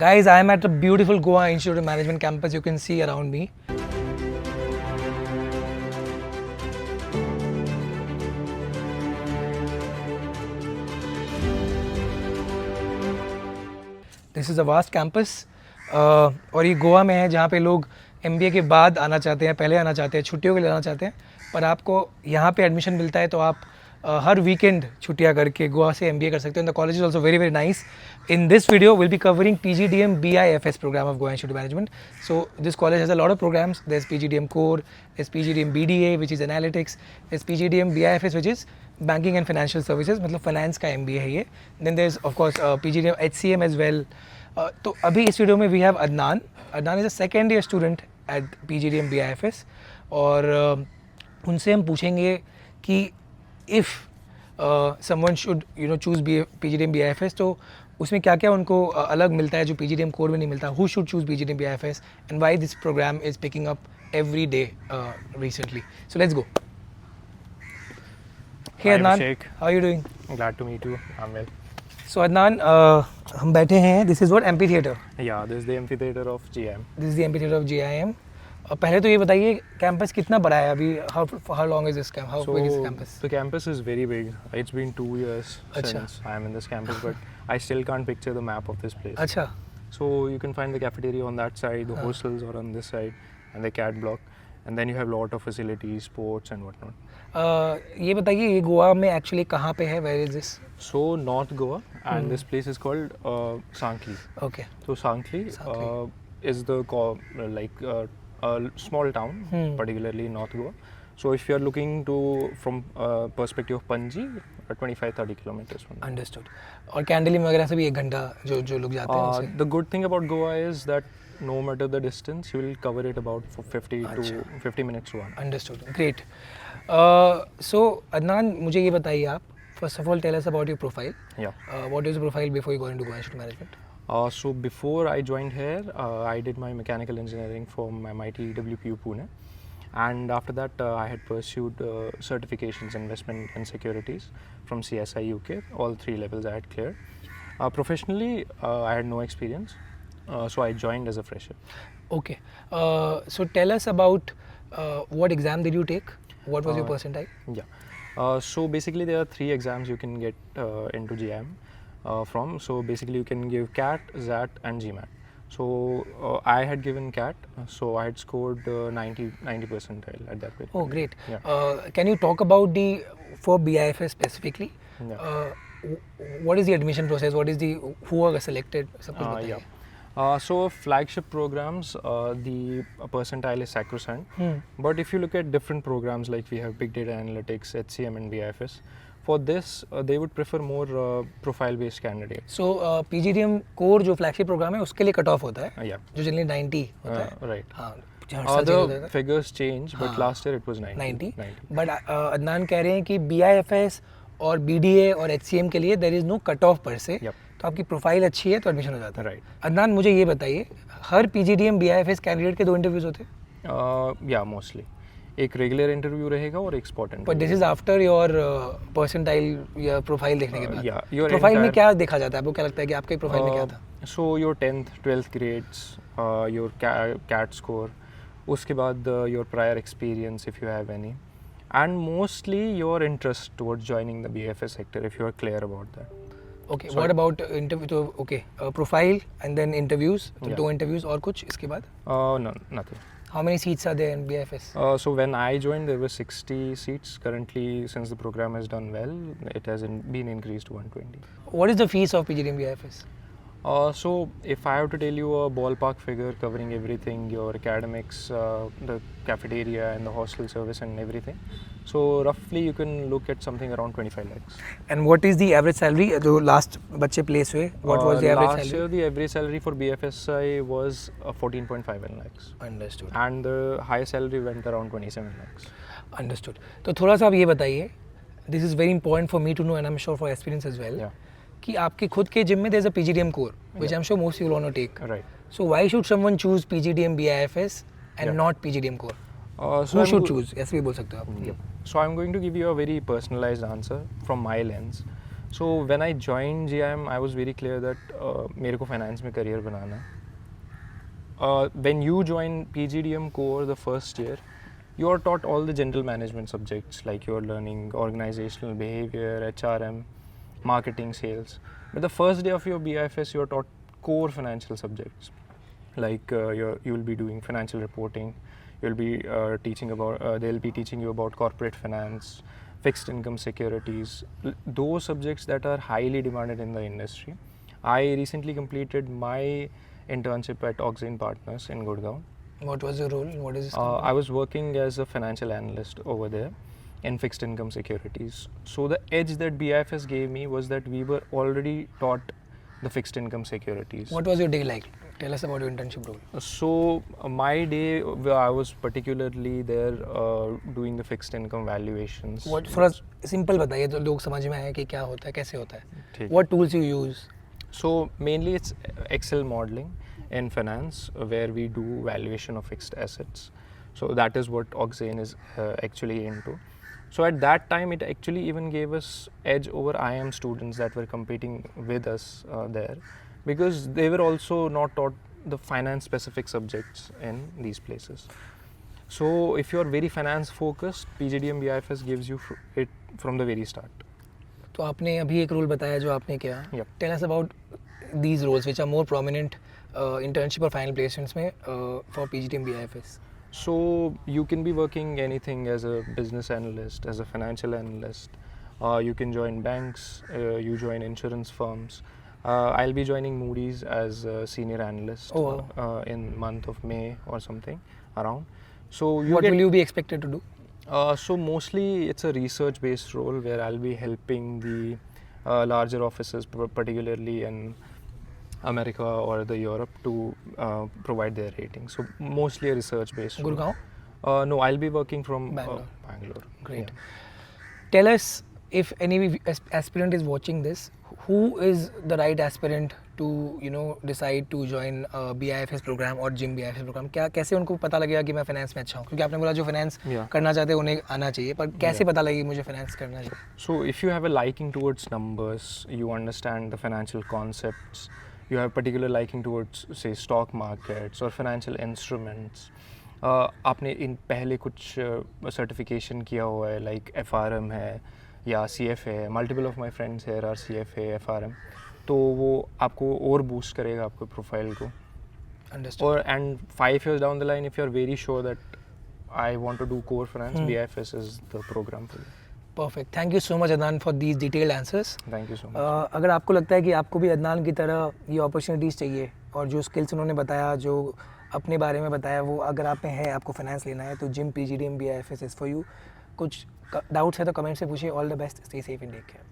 Guys, I am at a beautiful Goa Institute of Management campus. You can see around me. This is a vast campus. और ये गोवा में है जहाँ पे लोग MBA के बाद आना चाहते हैं, पहले आना चाहते हैं, छुट्टियों के लिए आना चाहते हैं, पर आपको यहाँ पे एडमिशन मिलता है तो आप हर वीकेंड छुट्टियाँ करके गोवा से MBA कर सकते हो. The college is also very very nice. In this video, we'll be covering PGDM BIFS program of Goa Institute of Management. So this college has a lot of programs. There's PGDM Core, there's PGDM BDA, which is Analytics, there's PGDM BIFS, which is Banking and Financial Services, मतलब finance का MBA है ये. Then there's of course PGDM HCM as well. तो अभी इस video में we have Adnan. Adnan is a second year student at PGDM BIFS और उनसे हम पूछेंगे कि if someone should choose PGDM BIFS तो उसमें क्या क्या उनको अलग मिलता है जो PGDM कोर में नहीं मिलता. Who should choose PGDM BIFS and why this program is picking up every day recently. So let's go. Hey Adnan, how are you doing? Glad to meet you. I'm well. So Adnan, हम बैठे हैं. This is what amphitheater. Yeah, this is the amphitheater of GIM. This is the amphitheater of GIM. पहले तो ये बताइए campus कितना बड़ा है अभी. How long is this campus? How big is the campus? The campus is very big. It's been 2 years since I am in this campus, but I still can't picture the map of this place. अच्छा. So you can find the cafeteria on that side, the hostels are on this side, and the CAT block, and then you have lot of facilities, sports and whatnot. ये बताइए ये गोवा में actually कहाँ पे है? Where is this? So North Goa, and this place is called Sankhli. Okay. So Sankhli is the a small town, particularly in North Goa. So if you are looking to from perspective of Panji, 25-30 kilometers from there. Understood. और कैंडलिम वगैरह से भी 1 घंटा जो लोग जाते हैं उनसे. The good thing about Goa is that no matter the distance, you will cover it about for 50 minutes to 1 hour. Understood. Great. So Adnan, मुझे ये बताइए आप. First of all, tell us about your profile. Yeah. What is your profile before you go into Goa Institute of Management? So before I joined here, I did my mechanical engineering from MIT WPU Pune, and after that I had pursued certifications, investment and securities from CSI UK. All 3 levels I had cleared. Professionally, I had no experience, so I joined as a fresher. Okay. So tell us about what exam did you take? What was your percentile? Yeah. So basically there are 3 exams you can get into GIM. From. So basically you can give CAT, ZAT and GMAT. So I had given CAT, so I had scored 90 percentile at that point. Oh great. Yeah. Can you talk about for BIFS specifically? Yeah. What is the admission process? What is who are selected? So flagship programs, the percentile is sacrosanct. But if you look at different programs like we have Big Data Analytics, HCM and BIFS, for this they would prefer more profile based candidates. So PGDM core जो flagship program है उसके लिए cut off होता है. Yeah. जो generally 90 होता है. Right. हाँ. The figures change, but last year it was 90. But Adnan कह रहे हैं कि BIFS और BDA और HCM के लिए there is no cut off per se. Yep. तो आपकी प्रोफाइल अच्छी है तो एडमिशन हो जाता है. Right. अदनान मुझे ये बताइए हर PGDM BIFS कैंडिडेट के 2 इंटरव्यूज होते हैं? Yeah, mostly. एक रेगुलर इंटरव्यू रहेगा और एक spot interview. But this is after your percentile या प्रोफाइल देखने के बाद. प्रोफाइल में क्या देखा जाता है? आपको क्या लगता है कि आपके प्रोफाइल में क्या था? So your 10th 12th grades, your CAT score, उसके बाद your prior experience if you have any, and mostly your interest towards joining the BIFS sector if you are clear about that. Okay. What about interview? तो okay, profile and then interviews. 2 interviews और कुछ इसके बाद? No, nothing. How many seats are there in BIFS? So when I joined, there were 60 seats. Currently, since the program has done well, it has been increased to 120. What is the fees of PGDM BIFS? So if I have to tell you a ballpark figure covering everything, your academics, the cafeteria and the hostel service and everything, so roughly you can look at something around 25 lakhs. And what is the average salary? जो last बच्चे place हुए, what was the average salary? Last year the average salary for BFSI was 14.51 lakhs. Understood. And the highest salary went around 27 lakhs. Understood. तो थोड़ा सा आप ये बताइए, this is very important for me to know and I'm sure for experience as well. Yeah. कि आपके खुद के जिम में there is a PGDM core, which I'm sure most you will want to take. Right. So why should someone choose PGDM BIFS and not PGDM core? So Who should choose? ऐसे भी बोल सकते हो आप. So I'm going to give you a very personalized answer from my lens. So when I joined GIM, I was very clear that मेरे को finance में career बनाना है. When you join PGDM core the first year, you are taught all the general management subjects, like you're learning organizational behavior, HRM, marketing, sales. But the first day of your BIFS, you're taught core financial subjects, like you will be doing financial reporting. You'll be they'll be teaching you about corporate finance, fixed income securities, those subjects that are highly demanded in the industry. I recently completed my internship at Oxane Partners in Gurgaon. What was your role? What is this? I was working as a financial analyst over there in fixed income securities. So the edge that BIFS gave me was that we were already taught the fixed income securities. What was your day like? Tell us about your internship role. So my day, I was particularly there doing the fixed income valuations. What थोड़ा simple बताइए तो लोग समझ में आए कि क्या होता है, कैसे होता है. ठीक. What tools you use? So mainly it's Excel modeling in finance, where we do valuation of fixed assets. So that is what Oxane is actually into. So at that time, it actually even gave us edge over IIM students that were competing with us there, because they were also not taught the finance specific subjects in these places. So if you're very finance focused, PGDM BIFS gives you it from the very start. तो आपने अभी एक role बताया जो आपने किया. Yep. Tell us about these roles which are more prominent internship or final placements में for PGDM BIFS. So you can be working anything as a business analyst, as a financial analyst. You can join banks, you join insurance firms. I'll be joining Moody's as a senior analyst in month of May or something around. So what will you be expected to do? So mostly it's a research based role where I'll be helping the larger offices, particularly in America or the Europe, to provide their ratings. So mostly a research based role. Gurgaon? No, I'll be working from Bangalore. Great. Yeah. Tell us, if any aspirant is watching this, who is the right aspirant to decide to join BIFS program or GIM BIFS program? क्या कैसे उनको पता लगेगा कि मैं finance में अच्छा हूँ? क्योंकि आपने बोला जो फाइनेंस करना चाहते हैं उन्हें आना चाहिए, पर कैसे पता लगेगा मुझे फाइनेंस करना चाहिए? So if you have a liking towards numbers, you understand the financial concepts, you have particular liking towards say stock markets or financial instruments, आपने इन पहले कुछ सर्टिफिकेशन किया हुआ है, like FRM है या CFA है. Multiple of my friends here are CFA, FRM. तो वो आपको और बूस्ट करेगा आपके प्रोफाइल को. Understood. Or and 5 years down the line, if you're very sure that I want to do core finance, BIFS is the program for you. Perfect. Thank you so much, Adnan, for these detailed answers. Thank you so much. अगर आपको लगता है कि आपको भी अदनान की तरह ये अपॉर्चुनिटीज़ चाहिए और जो स्किल्स उन्होंने बताया, जो अपने बारे में बताया, वो अगर आप में है, आपको फाइनेंस लेना है, तो जिम PGDM BIFS is for you. कुछ डाउट्स है तो कमेंट से पूछिए. All the best, stay safe and take care.